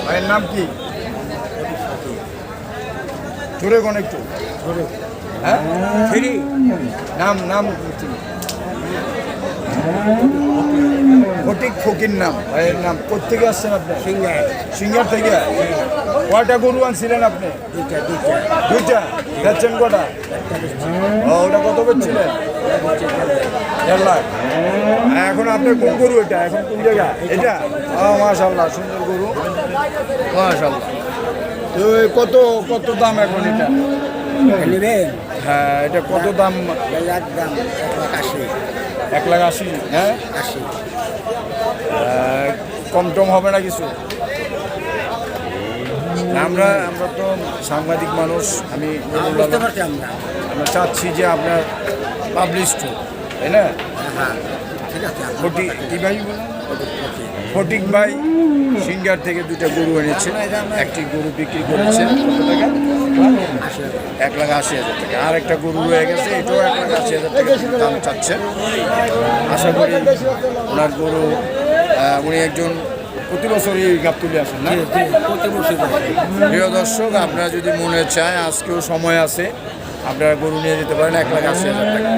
ভাইয়ের নাম কি? জোরে কোন একটু হ্যাঁ নাম নাম ফটিক ফকির নাম ভাইয়ের নাম। কোথেকে আসছেন আপনি? সিঙ্গার থেকে। কয়টা গরু আনছিলেন আপনি? দুইটা। বেচছেন কটা? ওটা কত বেচছিলেন? 1.5 লাখ। এখন আপনার কোন গরু এটা? এখন কোন জায়গা এটা? মাশাআল্লাহ, সুন্দর গরু মাশাআল্লাহ। তো কত কত দাম এখন এটা? হ্যাঁ, এটা কত দাম? 1,80,000। হ্যাঁ, কম টম হবে না কিছু? আমরা তো সাংবাদিক মানুষ, আমরা চাচ্ছি যে আপনার পাবলিশড, তাই না? কি ভাই ফটিক ভাই সিঙ্গার থেকে দুইটা গরু এনেছেন, একটি গরু বিক্রি করেছেন কত টাকা? 1,80,000 টাকা। আর একটা গরু রয়ে গেছে, এটাও 1,80,000 টাকা দাম চাচ্ছেন। আশা করি ওনার গরু, উনি একজন প্রতি বছরই গাবতলী আসেন না? প্রিয় দর্শক, আপনারা যদি মনে চায় আজকেও সময় আছে, আপনারা গরু নিয়ে যেতে পারেন 1,80,000 টাকা।